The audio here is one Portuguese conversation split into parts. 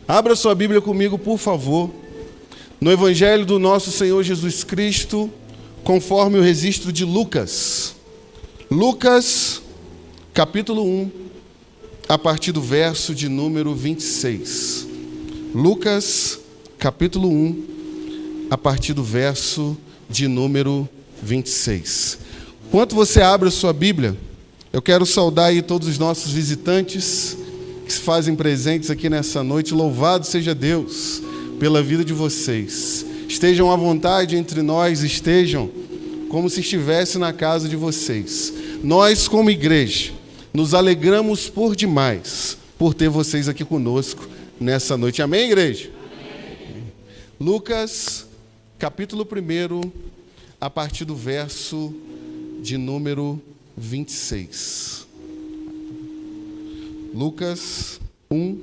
Abra sua Bíblia comigo, por favor, no Evangelho do nosso Senhor Jesus Cristo, conforme o registro de Lucas. Lucas, capítulo 1, a partir do verso de número 26. Lucas, capítulo 1, a partir do verso de número 26. Enquanto você abre a sua Bíblia, eu quero saudar aí todos os nossos visitantes que se fazem presentes aqui nessa noite. Louvado seja Deus pela vida de vocês. Estejam à vontade entre nós, estejam como se estivesse na casa de vocês. Nós, como igreja, nos alegramos por demais por ter vocês aqui conosco nessa noite. Amém, igreja? Amém. Lucas, capítulo 1, a partir do verso de número 26. Lucas 1,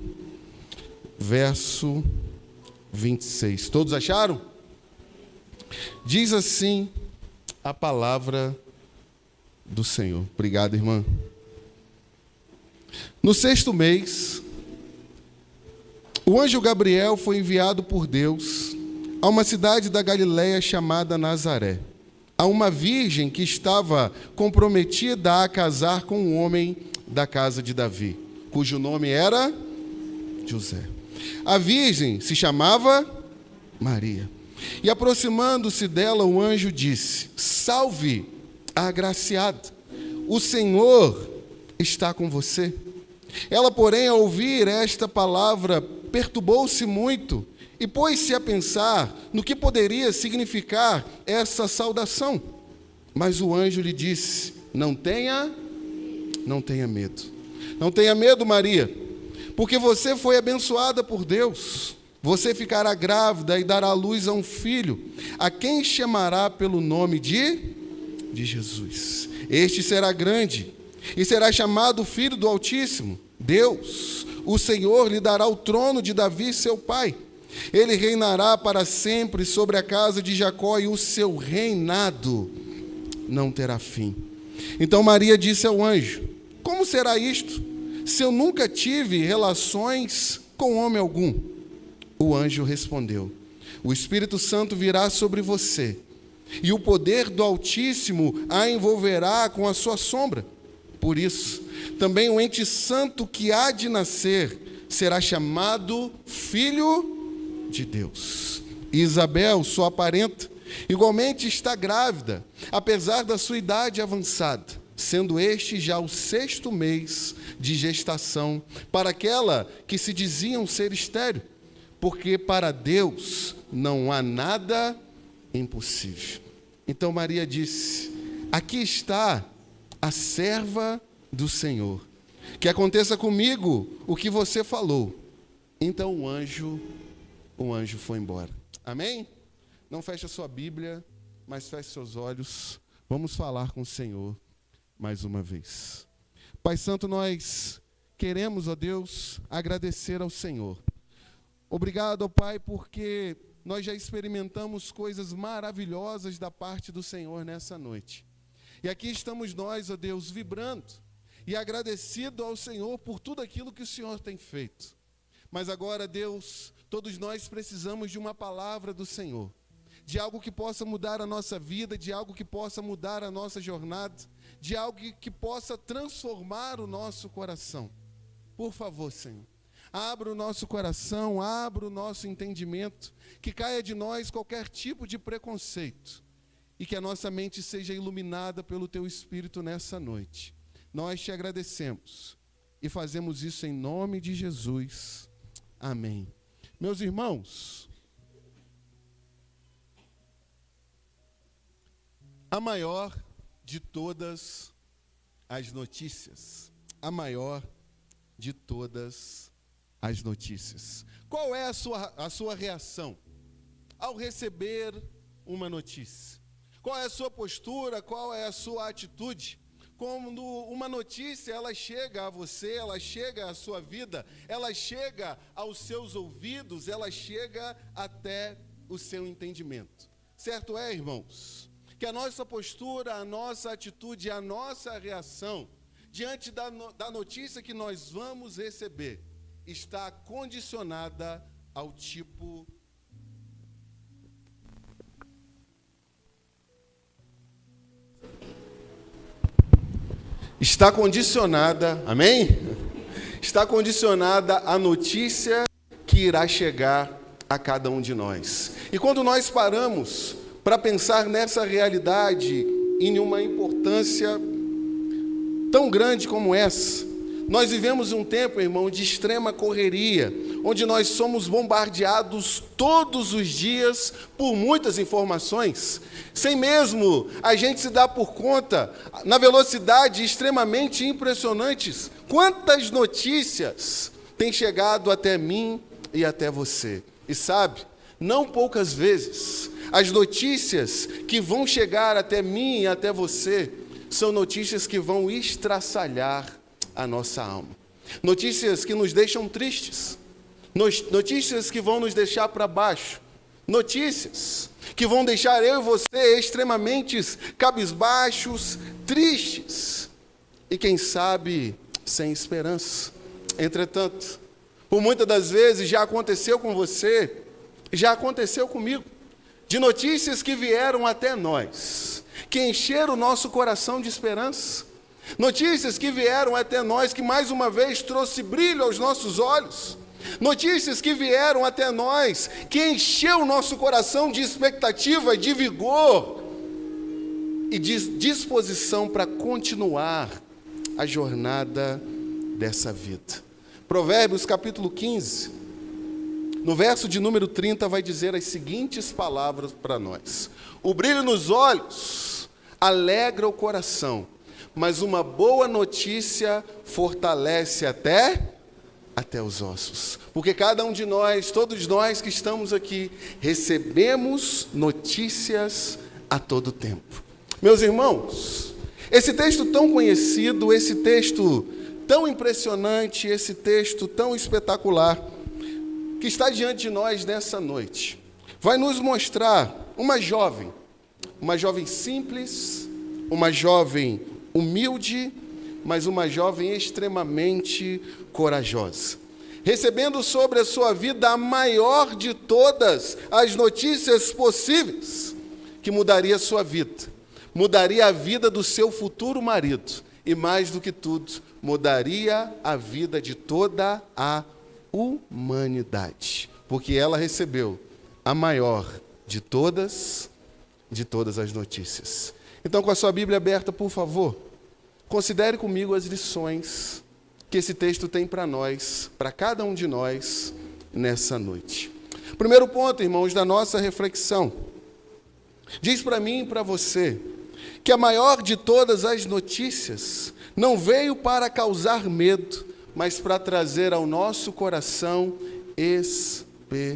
verso 26. Todos acharam? Diz assim a palavra do Senhor. Obrigado, irmã. No 6º mês, o anjo Gabriel foi enviado por Deus a uma cidade da Galileia chamada Nazaré, a uma virgem que estava comprometida a casar com um homem da casa de Davi, cujo nome era José. A virgem se chamava Maria. E aproximando-se dela, o anjo disse: Salve, agraciada, o Senhor está com você. Ela, porém, ao ouvir esta palavra, perturbou-se muito e pôs-se a pensar no que poderia significar essa saudação. Mas o anjo lhe disse: Não tenha medo. Não tenha medo, Maria, porque você foi abençoada por Deus. Você ficará grávida e dará à luz a um filho, a quem chamará pelo nome de Jesus. Este será grande e será chamado Filho do Altíssimo. Deus, o Senhor, lhe dará o trono de Davi, seu pai. Ele reinará para sempre sobre a casa de Jacó, e o seu reinado não terá fim. Então Maria disse ao anjo: Como será isto, se eu nunca tive relações com homem algum? O anjo respondeu: O Espírito Santo virá sobre você, e o poder do Altíssimo a envolverá com a sua sombra. Por isso, também o ente santo que há de nascer será chamado Filho de Deus. E Isabel, sua parenta, igualmente está grávida, apesar da sua idade avançada, sendo este já o 6º mês de gestação para aquela que se diziam ser estéril, porque para Deus não há nada impossível. Então Maria disse: Aqui está a serva do Senhor, que aconteça comigo o que você falou. Então o anjo foi embora. Amém? Não feche a sua Bíblia, mas feche seus olhos. Vamos falar com o Senhor mais uma vez. Pai Santo, nós queremos, ó Deus, agradecer ao Senhor. Obrigado, ó Pai, porque nós já experimentamos coisas maravilhosas da parte do Senhor nessa noite. E aqui estamos nós, ó Deus, vibrando e agradecido ao Senhor por tudo aquilo que o Senhor tem feito. Mas agora, Deus, todos nós precisamos de uma palavra do Senhor, de algo que possa mudar a nossa vida, de algo que possa mudar a nossa jornada, de algo que possa transformar o nosso coração. Por favor, Senhor, abra o nosso coração, abra o nosso entendimento, que caia de nós qualquer tipo de preconceito e que a nossa mente seja iluminada pelo Teu Espírito nessa noite. Nós te agradecemos e fazemos isso em nome de Jesus. Amém. Meus irmãos, a maior de todas as notícias, a maior de todas as notícias. Qual é a sua reação ao receber uma notícia? Qual é a sua postura? Qual é a sua atitude? Quando uma notícia ela chega a você, ela chega à sua vida, ela chega aos seus ouvidos, ela chega até o seu entendimento. Certo é, irmãos? Que a nossa postura, a nossa atitude, a nossa reação diante da notícia que nós vamos receber, está condicionada ao tipo amém? Está condicionada à notícia que irá chegar a cada um de nós. E quando nós paramos para pensar nessa realidade em uma importância tão grande como essa, nós vivemos um tempo, irmão, de extrema correria, onde nós somos bombardeados todos os dias por muitas informações, sem mesmo a gente se dar por conta, na velocidade extremamente impressionantes, quantas notícias têm chegado até mim e até você. E sabe, não poucas vezes, as notícias que vão chegar até mim e até você são notícias que vão estraçalhar a nossa alma. Notícias que nos deixam tristes, notícias que vão nos deixar para baixo, notícias que vão deixar eu e você extremamente cabisbaixos, tristes e, quem sabe, sem esperança. Entretanto, por muitas das vezes já aconteceu com você, já aconteceu comigo, de notícias que vieram até nós, que encheram o nosso coração de esperança, notícias que vieram até nós, que mais uma vez trouxe brilho aos nossos olhos, notícias que vieram até nós, que encheu o nosso coração de expectativa, de vigor e de disposição para continuar a jornada dessa vida. Provérbios capítulo 15, no verso de número 30, vai dizer as seguintes palavras para nós: o brilho nos olhos alegra o coração, mas uma boa notícia fortalece até os ossos. Porque cada um de nós, todos nós que estamos aqui, recebemos notícias a todo tempo. Meus irmãos, esse texto tão conhecido, esse texto tão impressionante, esse texto tão espetacular, que está diante de nós nessa noite, vai nos mostrar uma jovem simples, uma jovem humilde, mas uma jovem extremamente corajosa, recebendo sobre a sua vida a maior de todas as notícias possíveis, que mudaria a sua vida, mudaria a vida do seu futuro marido, e mais do que tudo, mudaria a vida de toda a humanidade, porque ela recebeu a maior de todas as notícias. Então, com a sua Bíblia aberta, por favor, considere comigo as lições que esse texto tem para nós, para cada um de nós, nessa noite. Primeiro ponto, irmãos, da nossa reflexão. Diz para mim e para você que a maior de todas as notícias não veio para causar medo, mas para trazer ao nosso coração esperança.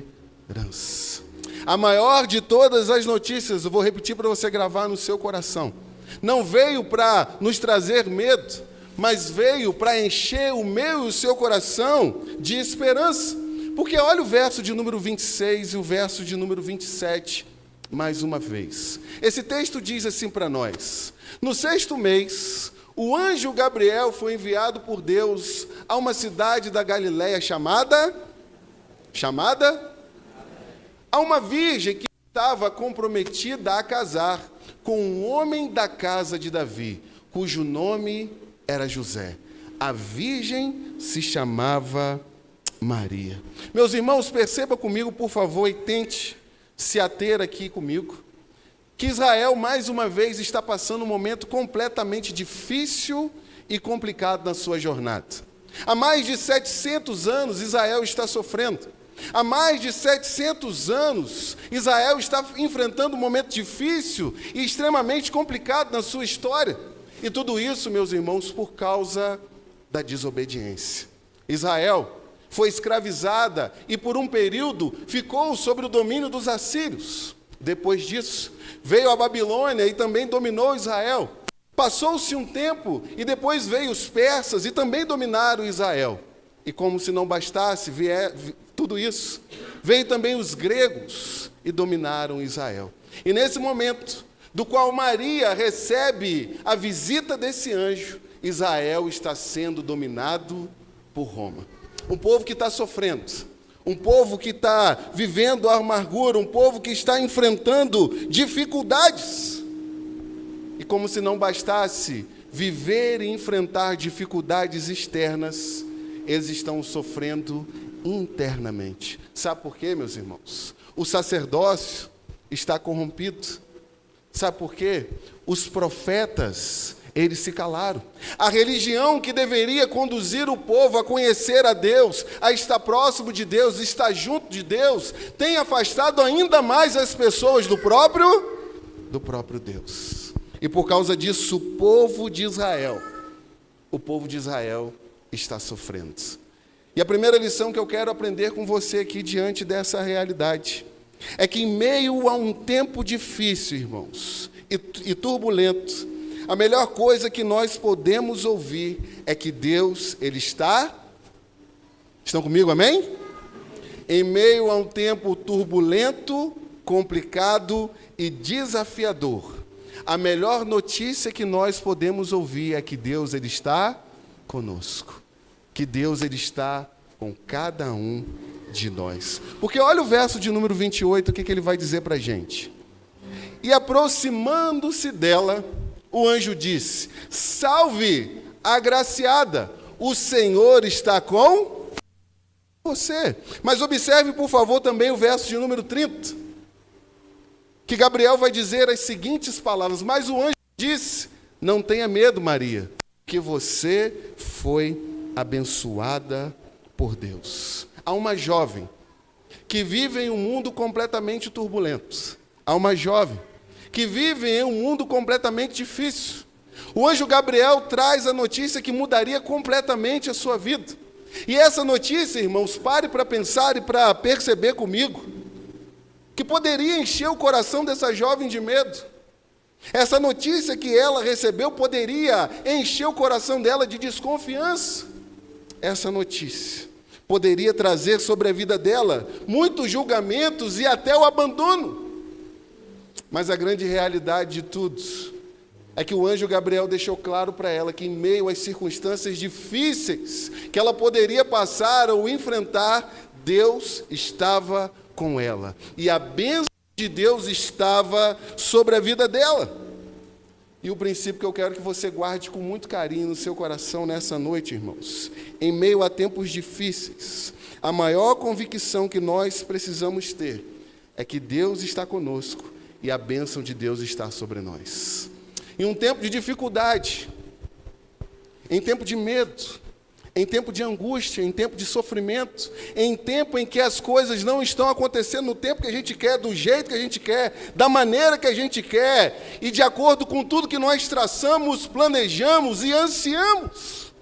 A maior de todas as notícias, eu vou repetir para você gravar no seu coração, não veio para nos trazer medo, mas veio para encher o meu e o seu coração de esperança. Porque olha o verso de número 26 e o verso de número 27, mais uma vez. Esse texto diz assim para nós: no 6º mês, o anjo Gabriel foi enviado por Deus a uma cidade da Galileia chamada a uma virgem que estava comprometida a casar com um homem da casa de Davi, cujo nome era José. A virgem se chamava Maria. Meus irmãos, perceba comigo, por favor, e tente se ater aqui comigo, que Israel, mais uma vez, está passando um momento completamente difícil e complicado na sua jornada. Há mais de 700 anos, Israel está sofrendo. Há mais de 700 anos, Israel está enfrentando um momento difícil e extremamente complicado na sua história. E tudo isso, meus irmãos, por causa da desobediência. Israel foi escravizada e, por um período, ficou sob o domínio dos assírios. Depois disso, veio a Babilônia e também dominou Israel. Passou-se um tempo e depois veio os persas e também dominaram Israel. E como se não bastasse tudo isso, veio também os gregos e dominaram Israel. E nesse momento, do qual Maria recebe a visita desse anjo, Israel está sendo dominado por Roma. um povo que está sofrendo, um povo que está vivendo a amargura, um povo que está enfrentando dificuldades. E como se não bastasse viver e enfrentar dificuldades externas, eles estão sofrendo internamente. Sabe por quê, meus irmãos? O sacerdócio está corrompido. Sabe por quê? Os profetas, eles se calaram. A religião que deveria conduzir o povo a conhecer a Deus, a estar próximo de Deus, estar junto de Deus, tem afastado ainda mais as pessoas do próprio Deus. E por causa disso, o povo de Israel está sofrendo. E a primeira lição que eu quero aprender com você aqui diante dessa realidade é que em meio a um tempo difícil, irmãos, e turbulento, a melhor coisa que nós podemos ouvir é que Deus, Ele está... Estão comigo, amém? Em meio a um tempo turbulento, complicado e desafiador, a melhor notícia que nós podemos ouvir é que Deus, Ele está conosco. Que Deus, Ele está com cada um de nós. Porque olha o verso de número 28, o que Ele vai dizer para a gente. E aproximando-se dela, o anjo disse: salve, agraciada, o Senhor está com você. Mas observe, por favor, também o verso de número 30, que Gabriel vai dizer as seguintes palavras: mas o anjo disse: não tenha medo, Maria, que você foi abençoada por Deus. Há uma jovem que vive em um mundo completamente turbulento. Há uma jovem que vive em um mundo completamente difícil. O anjo Gabriel traz a notícia que mudaria completamente a sua vida. E essa notícia, irmãos, pare para pensar e para perceber comigo, que poderia encher o coração dessa jovem de medo. Essa notícia que ela recebeu poderia encher o coração dela de desconfiança. Essa notícia poderia trazer sobre a vida dela muitos julgamentos e até o abandono. Mas a grande realidade de tudo é que o anjo Gabriel deixou claro para ela que em meio às circunstâncias difíceis que ela poderia passar ou enfrentar, Deus estava com ela. E a bênção de Deus estava sobre a vida dela. E o princípio que eu quero que você guarde com muito carinho no seu coração nessa noite, irmãos. Em meio a tempos difíceis, a maior convicção que nós precisamos ter é que Deus está conosco e a bênção de Deus está sobre nós. Em um tempo de dificuldade, em tempo de medo, em tempo de angústia, em tempo de sofrimento, em tempo em que as coisas não estão acontecendo no tempo que a gente quer, do jeito que a gente quer, da maneira que a gente quer, e de acordo com tudo que nós traçamos, planejamos e ansiamos,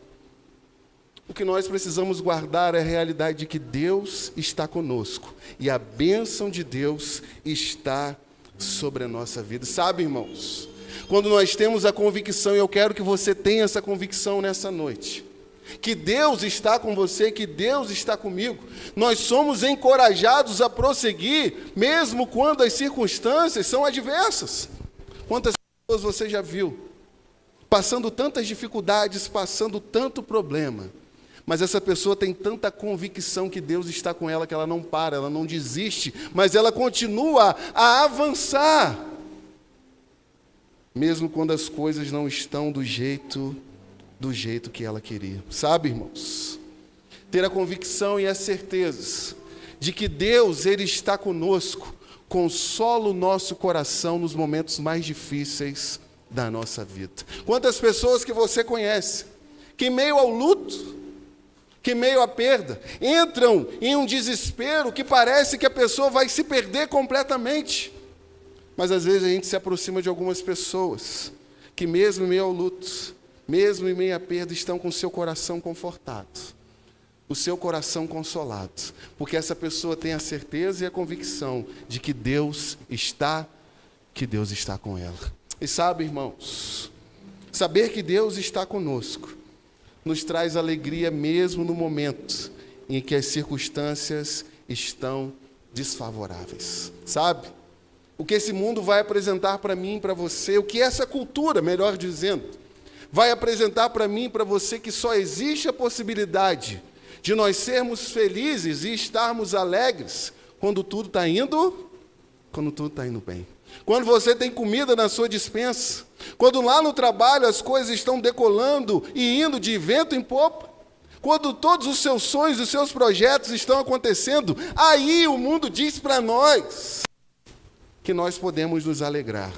o que nós precisamos guardar é a realidade de que Deus está conosco, e a bênção de Deus está sobre a nossa vida. Sabe, irmãos, quando nós temos a convicção, e eu quero que você tenha essa convicção nessa noite, que Deus está com você, que Deus está comigo, nós somos encorajados a prosseguir, mesmo quando as circunstâncias são adversas. Quantas pessoas você já viu passando tantas dificuldades, passando tanto problema, mas essa pessoa tem tanta convicção que Deus está com ela, que ela não para, ela não desiste, mas ela continua a avançar, mesmo quando as coisas não estão do jeito que ela queria. Sabe, irmãos, ter a convicção e a certeza de que Deus, Ele está conosco, consola o nosso coração nos momentos mais difíceis da nossa vida. Quantas pessoas que você conhece, que em meio ao luto, que em meio à perda, entram em um desespero que parece que a pessoa vai se perder completamente. Mas às vezes a gente se aproxima de algumas pessoas que mesmo em meio ao luto, mesmo em meio à perda, estão com o seu coração confortado, o seu coração consolado, porque essa pessoa tem a certeza e a convicção de que Deus está com ela. E sabe, irmãos, saber que Deus está conosco nos traz alegria mesmo no momento em que as circunstâncias estão desfavoráveis. Sabe? O que esse mundo vai apresentar para mim e para você, o que essa cultura, melhor dizendo, vai apresentar para mim e para você, que só existe a possibilidade de nós sermos felizes e estarmos alegres quando tudo está indo bem. Quando você tem comida na sua despensa, quando lá no trabalho as coisas estão decolando e indo de vento em popa, quando todos os seus sonhos, os seus projetos estão acontecendo, aí o mundo diz para nós que nós podemos nos alegrar.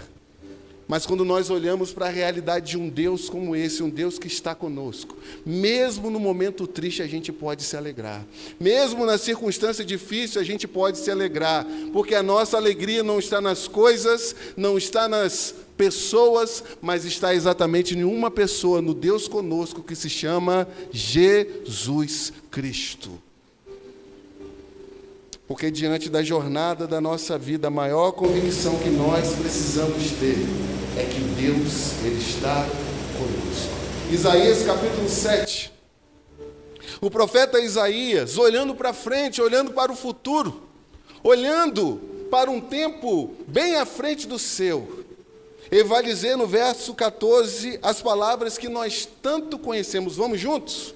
Mas quando nós olhamos para a realidade de um Deus como esse, um Deus que está conosco, mesmo no momento triste a gente pode se alegrar, mesmo na circunstância difícil a gente pode se alegrar, porque a nossa alegria não está nas coisas, não está nas pessoas, mas está exatamente em uma pessoa, no Deus conosco, que se chama Jesus Cristo. Porque diante da jornada da nossa vida, a maior convicção que nós precisamos ter é que Deus, Ele está conosco. Isaías capítulo 7. O profeta Isaías, olhando para frente, olhando para o futuro, olhando para um tempo bem à frente do seu, ele vai dizer no verso 14 as palavras que nós tanto conhecemos. Vamos juntos?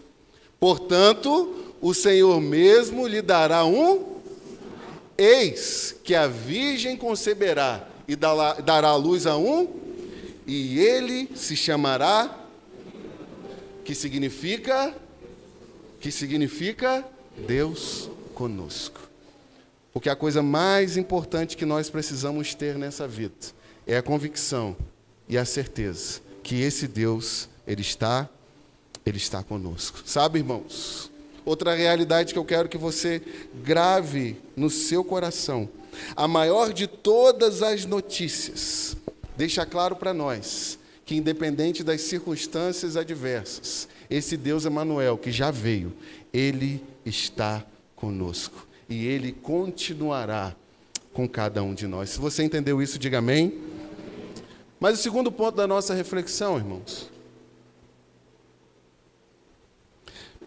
Portanto, o Senhor mesmo lhe dará eis que a virgem conceberá e dará à luz a e ele se chamará, que significa Deus conosco. Porque a coisa mais importante que nós precisamos ter nessa vida é a convicção e a certeza que esse Deus, Ele está conosco. Sabe, irmãos? Outra realidade que eu quero que você grave no seu coração. A maior de todas as notícias deixa claro para nós que, independente das circunstâncias adversas, esse Deus Emanuel, que já veio, Ele está conosco. E Ele continuará com cada um de nós. Se você entendeu isso, diga amém. Mas o segundo ponto da nossa reflexão, irmãos.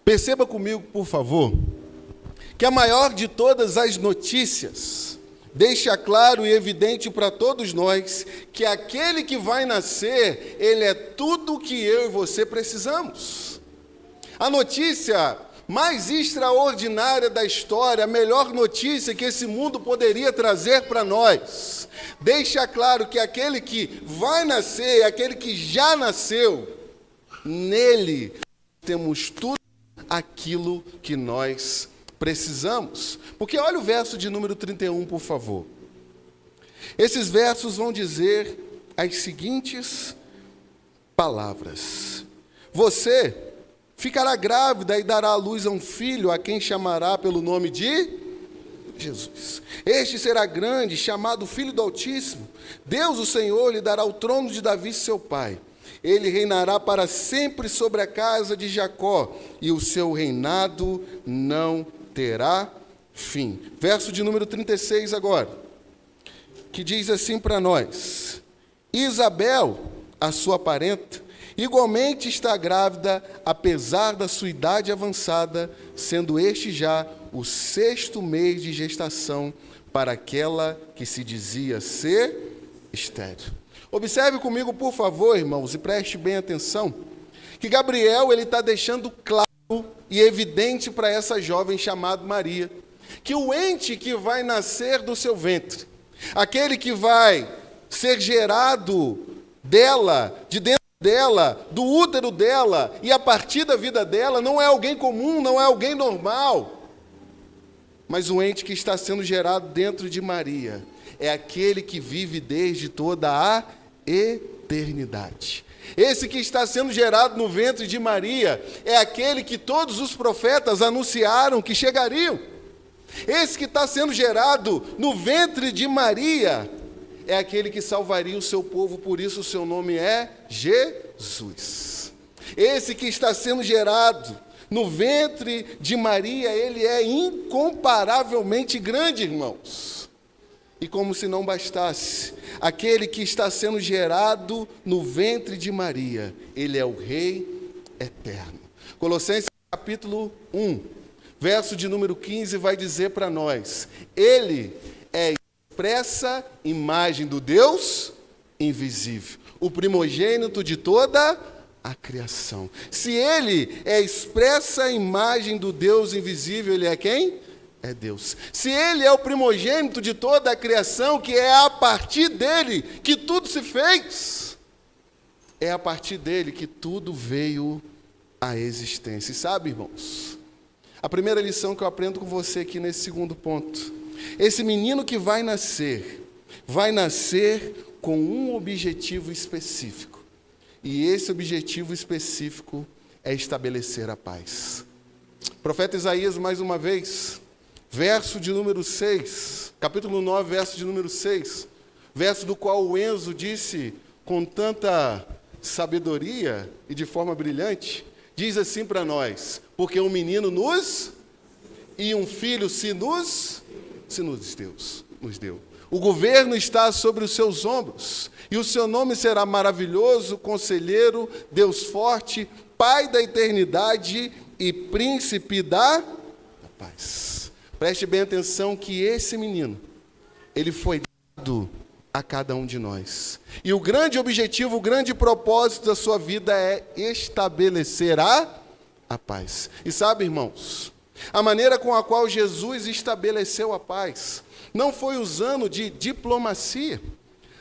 Perceba comigo, por favor, que a maior de todas as notícias deixa claro e evidente para todos nós que aquele que vai nascer, ele é tudo o que eu e você precisamos. A notícia mais extraordinária da história, a melhor notícia que esse mundo poderia trazer para nós, deixa claro que aquele que vai nascer, aquele que já nasceu, nele temos tudo aquilo que nós precisamos. Porque olha o verso de número 31, por favor. Esses versos vão dizer as seguintes palavras: você ficará grávida e dará à luz a um filho, a quem chamará pelo nome de Jesus. Este será grande, chamado Filho do Altíssimo. Deus, o Senhor, lhe dará o trono de Davi, seu pai. Ele reinará para sempre sobre a casa de Jacó, e o seu reinado não terá fim. Verso de número 36 agora, que diz assim para nós: Isabel, a sua parenta, igualmente está grávida, apesar da sua idade avançada, sendo este já o 6º mês de gestação para aquela que se dizia ser estéril. Observe comigo, por favor, irmãos, e preste bem atenção, que Gabriel está deixando claro e evidente para essa jovem chamada Maria, que o ente que vai nascer do seu ventre, aquele que vai ser gerado dela, de dentro dela, do útero dela, e a partir da vida dela, não é alguém comum, não é alguém normal, mas o ente que está sendo gerado dentro de Maria é aquele que vive desde toda a eternidade. Esse que está sendo gerado no ventre de Maria é aquele que todos os profetas anunciaram que chegariam. Esse que está sendo gerado no ventre de Maria é aquele que salvaria o seu povo, por isso o seu nome é Jesus. Esse que está sendo gerado no ventre de Maria, ele é incomparavelmente grande, irmãos. E como se não bastasse, aquele que está sendo gerado no ventre de Maria, ele é o Rei eterno. Colossenses capítulo 1, verso de número 15, vai dizer para nós: ele é a expressa imagem do Deus invisível, o primogênito de toda a criação. Se ele é a expressa imagem do Deus invisível, ele é quem? É Deus. Se ele é o primogênito de toda a criação, que é a partir dele que tudo se fez, é a partir dele que tudo veio à existência. E sabe, irmãos, a primeira lição que eu aprendo com você aqui nesse segundo ponto, esse menino que vai nascer com um objetivo específico. E esse objetivo específico é estabelecer a paz. O profeta Isaías, mais uma vez, verso de número 6, capítulo 9, verso de número 6, verso do qual o Enzo disse com tanta sabedoria e de forma brilhante, diz assim para nós: porque um menino e um filho nos deu. O governo está sobre os seus ombros, e o seu nome será maravilhoso, conselheiro, Deus forte, Pai da eternidade e príncipe da paz. Preste bem atenção que esse menino, ele foi dado a cada um de nós. E o grande objetivo, o grande propósito da sua vida é estabelecer a paz. E sabe, irmãos, a maneira com a qual Jesus estabeleceu a paz não foi usando de diplomacia,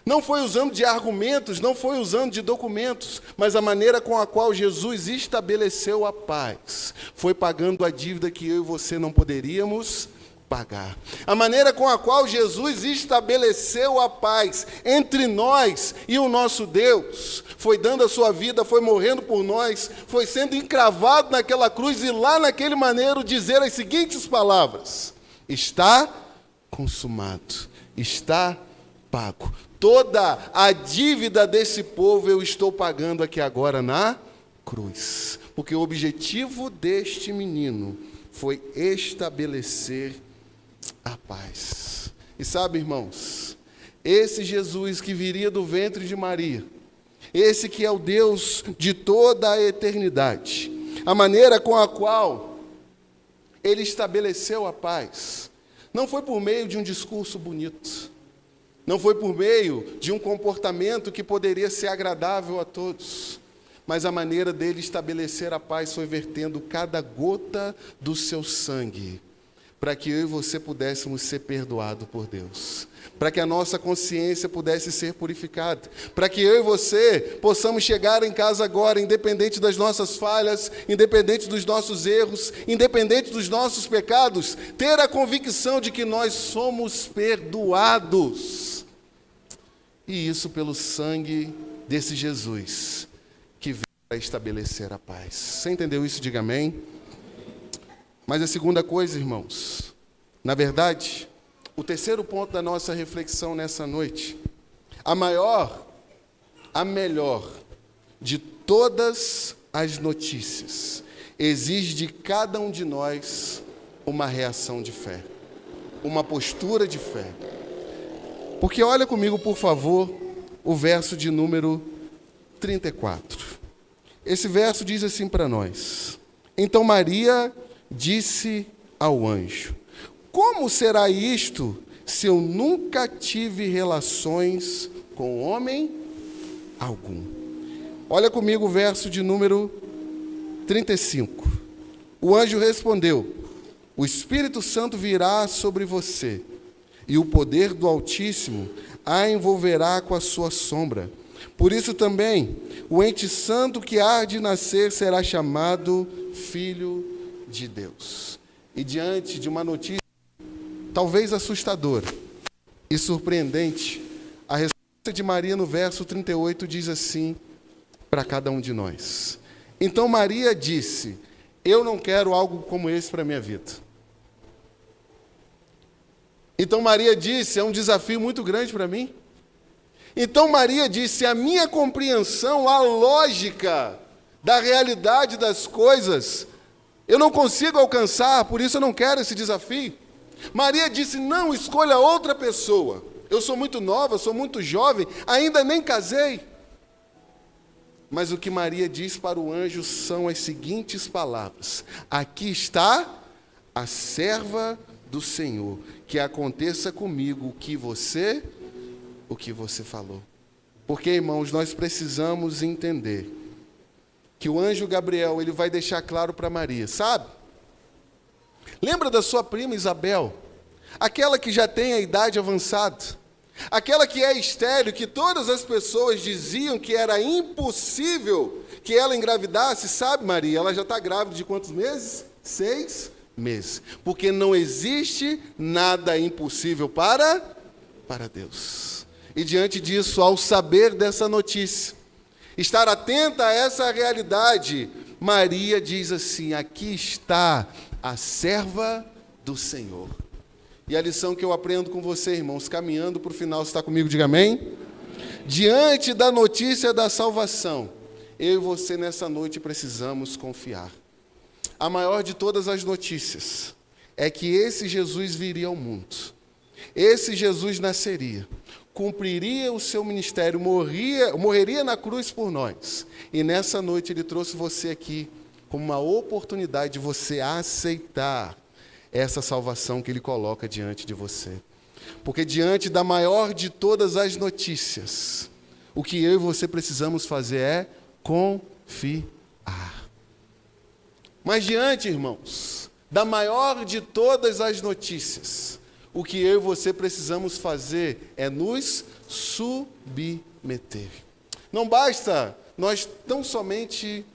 não foi usando de argumentos, não foi usando de documentos, mas a maneira com a qual Jesus estabeleceu a paz foi pagando a dívida que eu e você não poderíamos pagar. A maneira com a qual Jesus estabeleceu a paz entre nós e o nosso Deus foi dando a sua vida, foi morrendo por nós, foi sendo encravado naquela cruz e lá naquele maneiro dizer as seguintes palavras: está consumado, está pago. Toda a dívida desse povo eu estou pagando aqui agora na cruz. Porque o objetivo deste menino foi estabelecer a paz. E sabe, irmãos, esse Jesus que viria do ventre de Maria, esse que é o Deus de toda a eternidade, a maneira com a qual ele estabeleceu a paz, não foi por meio de um discurso bonito, não foi por meio de um comportamento que poderia ser agradável a todos, mas a maneira dele estabelecer a paz foi vertendo cada gota do seu sangue, para que eu e você pudéssemos ser perdoados por Deus, para que a nossa consciência pudesse ser purificada, para que eu e você possamos chegar em casa agora, independente das nossas falhas, independente dos nossos erros, independente dos nossos pecados, ter a convicção de que nós somos perdoados. E isso pelo sangue desse Jesus, que veio para estabelecer a paz. Você entendeu isso? Diga amém. Mas a segunda coisa, irmãos, na verdade, o terceiro ponto da nossa reflexão nessa noite, a melhor de todas as notícias, exige de cada um de nós uma reação de fé, uma postura de fé. Porque olha comigo, por favor, o verso de número 34. Esse verso diz assim para nós: então Maria disse ao anjo: como será isto, se eu nunca tive relações com homem algum? Olha comigo o verso de número 35. O anjo respondeu: o Espírito Santo virá sobre você, e o poder do Altíssimo a envolverá com a sua sombra. Por isso também, o ente santo que há de nascer será chamado Filho de Deus. E diante de uma notícia talvez assustadora e surpreendente, a resposta de Maria no verso 38 diz assim para cada um de nós: então Maria disse: eu não quero algo como esse para a minha vida. Então Maria disse: é um desafio muito grande para mim. Então Maria disse: a minha compreensão, a lógica da realidade das coisas, eu não consigo alcançar, por isso eu não quero esse desafio. Maria disse: não, escolha outra pessoa. Eu sou muito nova, sou muito jovem, ainda nem casei. Mas o que Maria diz para o anjo são as seguintes palavras: aqui está a serva do Senhor, que aconteça comigo o que você falou. Porque, irmãos, nós precisamos entender que o anjo Gabriel ele vai deixar claro para Maria, sabe? Lembra da sua prima Isabel? Aquela que já tem a idade avançada, aquela que é estéril, que todas as pessoas diziam que era impossível que ela engravidasse, sabe, Maria? Ela já está grávida de quantos meses? 6 meses. Porque não existe nada impossível para Deus. E diante disso, ao saber dessa notícia, estar atenta a essa realidade, Maria diz assim: aqui está a serva do Senhor. E a lição que eu aprendo com você, irmãos, caminhando para o final, você está comigo? Diga amém. Diante da notícia da salvação, eu e você nessa noite precisamos confiar. A maior de todas as notícias é que esse Jesus viria ao mundo. Esse Jesus nasceria, cumpriria o seu ministério, morreria na cruz por nós. E nessa noite ele trouxe você aqui como uma oportunidade de você aceitar essa salvação que ele coloca diante de você. Porque diante da maior de todas as notícias, o que eu e você precisamos fazer é confiar. Mas diante, irmãos, da maior de todas as notícias, o que eu e você precisamos fazer é nos submeter. Não basta nós tão somente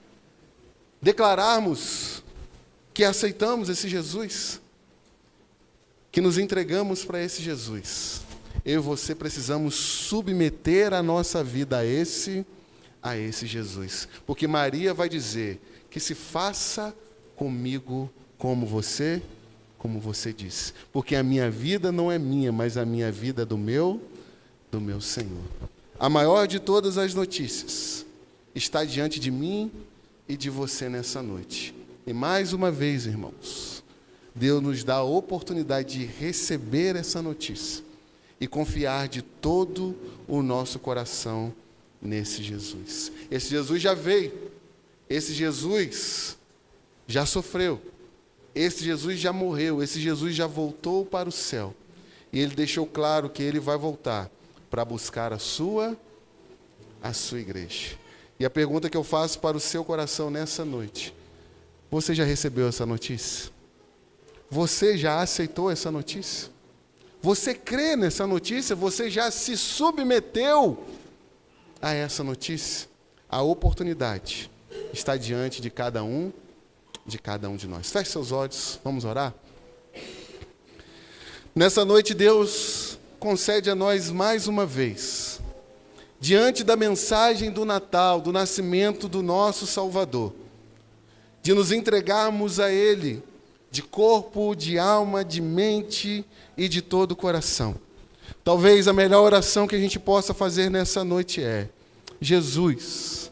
declararmos que aceitamos esse Jesus, que nos entregamos para esse Jesus. Eu e você precisamos submeter a nossa vida a esse Jesus. Porque Maria vai dizer que se faça comigo como você disse. Porque a minha vida não é minha, mas a minha vida é do meu Senhor. A maior de todas as notícias está diante de mim e de você nessa noite. E mais uma vez, irmãos, Deus nos dá a oportunidade de receber essa notícia e confiar de todo o nosso coração nesse Jesus. Esse Jesus já veio, esse Jesus já sofreu, esse Jesus já morreu, esse Jesus já voltou para o céu. E ele deixou claro que ele vai voltar para buscar a sua igreja. E a pergunta que eu faço para o seu coração nessa noite: você já recebeu essa notícia? Você já aceitou essa notícia? Você crê nessa notícia? Você já se submeteu a essa notícia? A oportunidade está diante de cada um de nós. Feche seus olhos, vamos orar? Nessa noite, Deus concede a nós mais uma vez, diante da mensagem do Natal, do nascimento do nosso Salvador, de nos entregarmos a Ele, de corpo, de alma, de mente e de todo o coração. Talvez a melhor oração que a gente possa fazer nessa noite é: Jesus,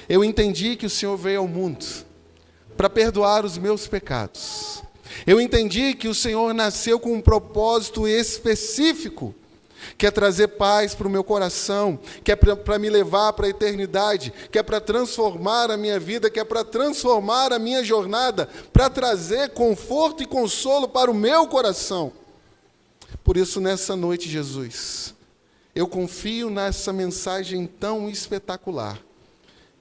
eu entendi que o Senhor veio ao mundo para perdoar os meus pecados. Eu entendi que o Senhor nasceu com um propósito específico, que é trazer paz para o meu coração, que é para me levar para a eternidade, que é para transformar a minha vida, que é para transformar a minha jornada, para trazer conforto e consolo para o meu coração. Por isso, nessa noite, Jesus, eu confio nessa mensagem tão espetacular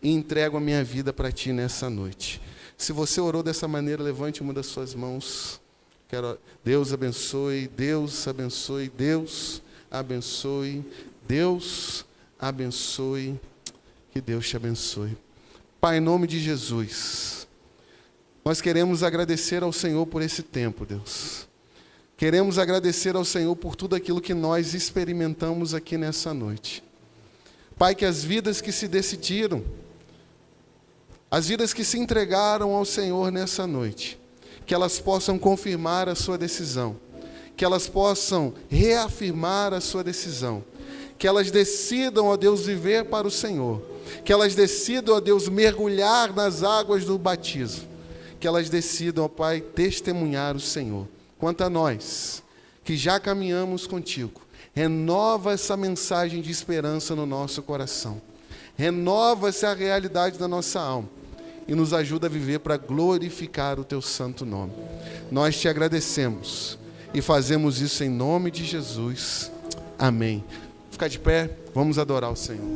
e entrego a minha vida para Ti nessa noite. Se você orou dessa maneira, levante uma das suas mãos. Deus abençoe, Deus abençoe, Deus abençoe, Deus abençoe, que Deus te abençoe. Pai, em nome de Jesus, nós queremos agradecer ao Senhor por esse tempo, Deus. Queremos agradecer ao Senhor por tudo aquilo que nós experimentamos aqui nessa noite. Pai, que as vidas que se decidiram, as vidas que se entregaram ao Senhor nessa noite, que elas possam confirmar a sua decisão, que elas possam reafirmar a sua decisão, que elas decidam, ó Deus, viver para o Senhor, que elas decidam, ó Deus, mergulhar nas águas do batismo, que elas decidam, ó Pai, testemunhar o Senhor. Quanto a nós, que já caminhamos contigo, renova essa mensagem de esperança no nosso coração, renova essa realidade da nossa alma e nos ajuda a viver para glorificar o Teu santo nome. Nós te agradecemos e fazemos isso em nome de Jesus. Amém. Ficar de pé, vamos adorar o Senhor.